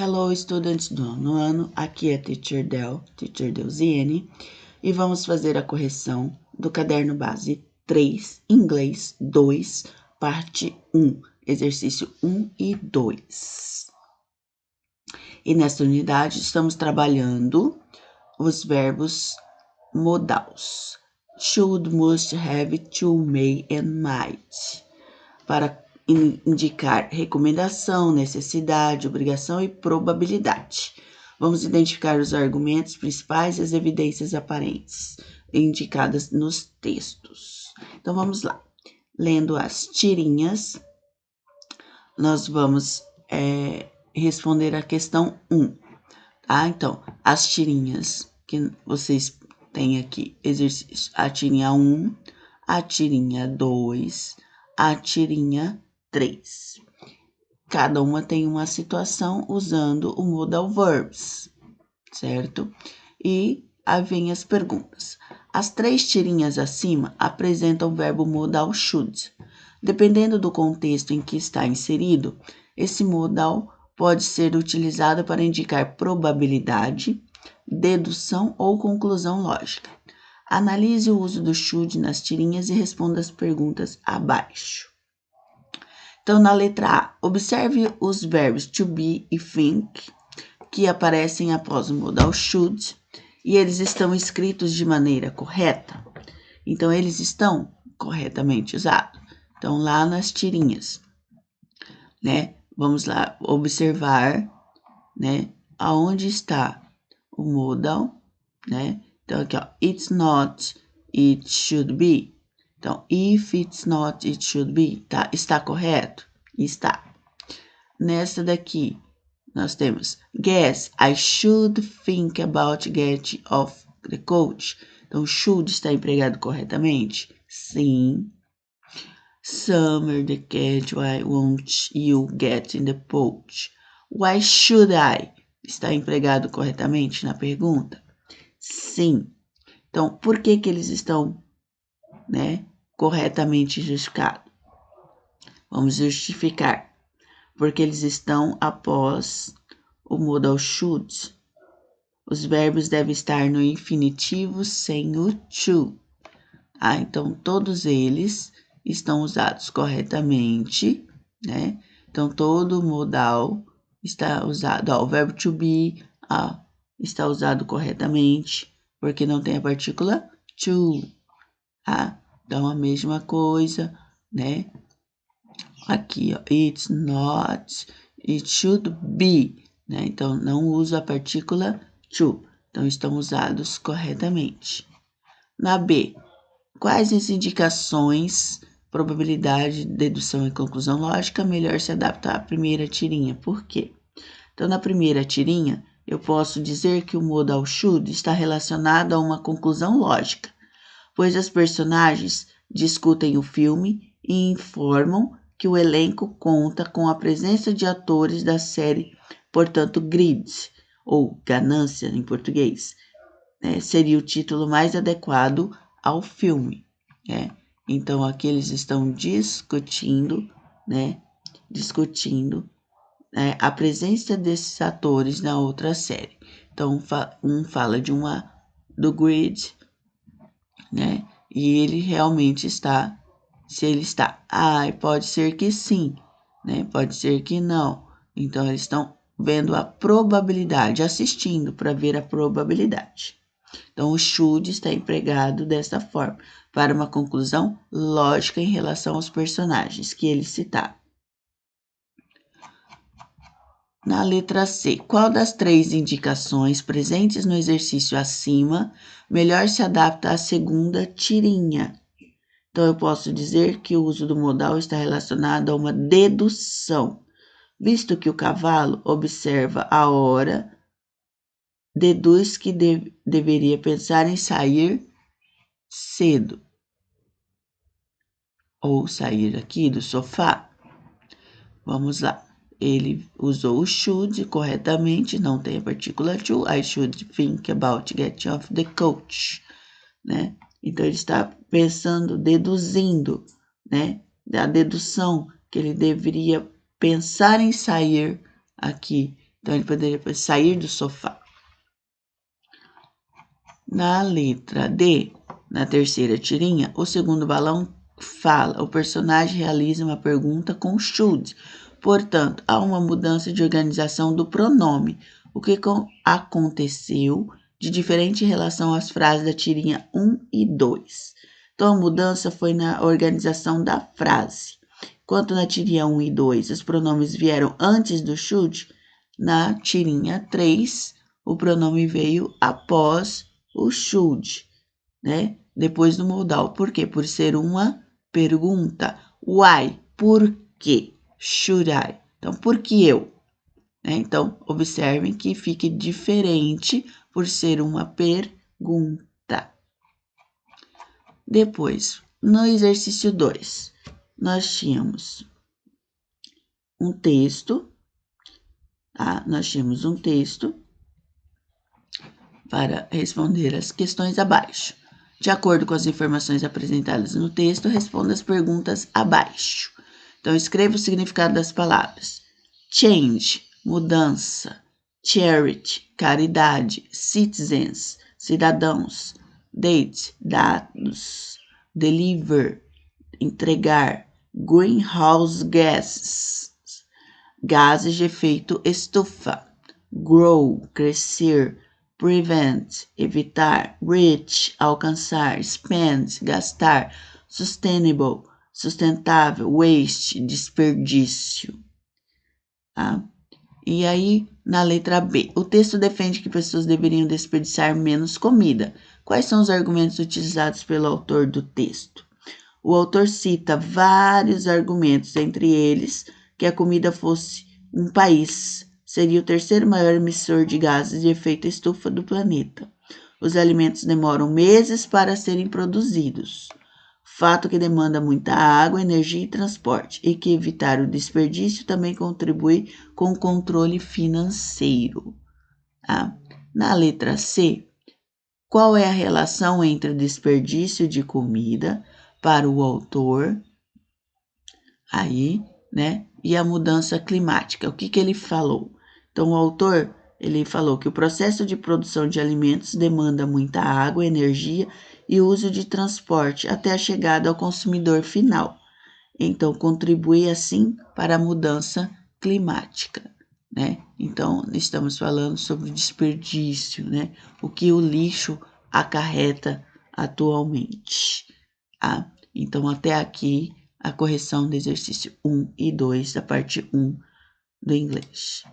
Hello, estudantes do nono ano, aqui é Teacher Delziene, e vamos fazer a correção do caderno base 3, inglês 2, parte 1, exercício 1 e 2. E nesta unidade estamos trabalhando os verbos modais. Should, must, have, to, may and might. Para indicar recomendação, necessidade, obrigação e probabilidade. Vamos identificar os argumentos principais e as evidências aparentes indicadas nos textos. Então, vamos lá. Lendo as tirinhas, nós vamos responder a questão 1. Tá? Então, as tirinhas que vocês têm aqui, exercício, a tirinha 1, a tirinha 2, a tirinha 3. Cada uma tem uma situação usando o modal verbs, certo? E aí vem as perguntas. As 3 tirinhas acima apresentam o verbo modal should. Dependendo do contexto em que está inserido, esse modal pode ser utilizado para indicar probabilidade, dedução ou conclusão lógica. Analise o uso do should nas tirinhas e responda as perguntas abaixo. Então, na letra A, observe os verbos to be e think, que aparecem após o modal should, e eles estão escritos de maneira correta. Então, eles estão corretamente usados. Então, lá nas tirinhas, né? Vamos lá observar, né? Aonde está o modal, né? Então, aqui, ó, it's not, it should be. Então, if it's not, it should be. Tá? Está correto? Está. Nessa daqui, nós temos guess, I should think about getting off the coach. Então, should está empregado corretamente? Sim. Summer the cat, why won't you get in the pouch? Why should I? Está empregado corretamente na pergunta? Sim. Então, por que eles estão, né, corretamente justificados? Vamos justificar. Porque eles estão após o modal should. Os verbos devem estar no infinitivo sem o to. Tá? Então, todos eles estão usados corretamente, né? Então, todo modal está usado. Ó, o verbo to be está usado corretamente, porque não tem a partícula to. Tá? Então, a mesma coisa, né? Aqui, ó, it's not, it should be, né? Então, não uso a partícula to. Então, estão usados corretamente. Na B, quais as indicações, probabilidade, dedução e conclusão lógica melhor se adaptam à primeira tirinha? Por quê? Então, na primeira tirinha, eu posso dizer que o modal should está relacionado a uma conclusão lógica, pois as personagens discutem o filme e informam que o elenco conta com a presença de atores da série, portanto, Greed, ou Ganância em português, né? Seria o título mais adequado ao filme, né? Então, aqui eles estão discutindo, né? A presença desses atores na outra série. Então, um fala do Greed, né? E ele realmente está. Se ele está, pode ser que sim, né? Pode ser que não. Então, eles estão vendo a probabilidade, assistindo para ver a probabilidade. Então, o should está empregado dessa forma, para uma conclusão lógica em relação aos personagens que eles citaram. Na letra C, qual das 3 indicações presentes no exercício acima melhor se adapta à segunda tirinha? Então, eu posso dizer que o uso do modal está relacionado a uma dedução, visto que o cavalo observa a hora, deduz que deveria pensar em sair cedo, ou sair aqui do sofá. Vamos lá. Ele usou o should corretamente, não tem a partícula to. I should think about getting off the coach, né? Então, ele está pensando, deduzindo, né? Da dedução que ele deveria pensar em sair aqui Então, ele poderia sair do sofá. Na letra D, na terceira tirinha, o segundo balão fala. O personagem realiza uma pergunta com should. Portanto, há uma mudança de organização do pronome. O que aconteceu de diferente em relação às frases da tirinha 1 e 2. Então, a mudança foi na organização da frase. Enquanto na tirinha 1 e 2 os pronomes vieram antes do should, na tirinha 3 o pronome veio após o should, né? Depois do modal. Por quê? Por ser uma pergunta. Why? Por quê? Should I? Então, por que eu? Né? Então, observem que fique diferente por ser uma pergunta. Depois, no exercício 2, nós tínhamos um texto, tá? Nós tínhamos um texto para responder as questões abaixo. De acordo com as informações apresentadas no texto, responda as perguntas abaixo. Então, escreva o significado das palavras. Change, mudança. Charity, caridade. Citizens, cidadãos. Date, dados. Deliver, entregar. Greenhouse gases, gases de efeito estufa. Grow, crescer. Prevent, evitar. Reach, alcançar. Spend, gastar. Sustainable, sustentável. Waste, desperdício. Tá? E aí, na letra B, o texto defende que pessoas deveriam desperdiçar menos comida. Quais são os argumentos utilizados pelo autor do texto? O autor cita vários argumentos, entre eles que a comida fosse um país, seria o terceiro maior emissor de gases de efeito estufa do planeta. Os alimentos demoram meses para serem produzidos. Fato que demanda muita água, energia e transporte, e que evitar o desperdício também contribui com o controle financeiro. Tá? Na letra C, qual é a relação entre o desperdício de comida para o autor aí, né, e a mudança climática? O que ele falou? Então, o autor, ele falou que o processo de produção de alimentos demanda muita água, energia e uso de transporte até a chegada ao consumidor final. Então, contribui assim para a mudança climática, né? Então, estamos falando sobre o desperdício, né? O que o lixo acarreta atualmente. Tá? Então, até aqui a correção do exercício 1 e 2 da parte 1 do inglês.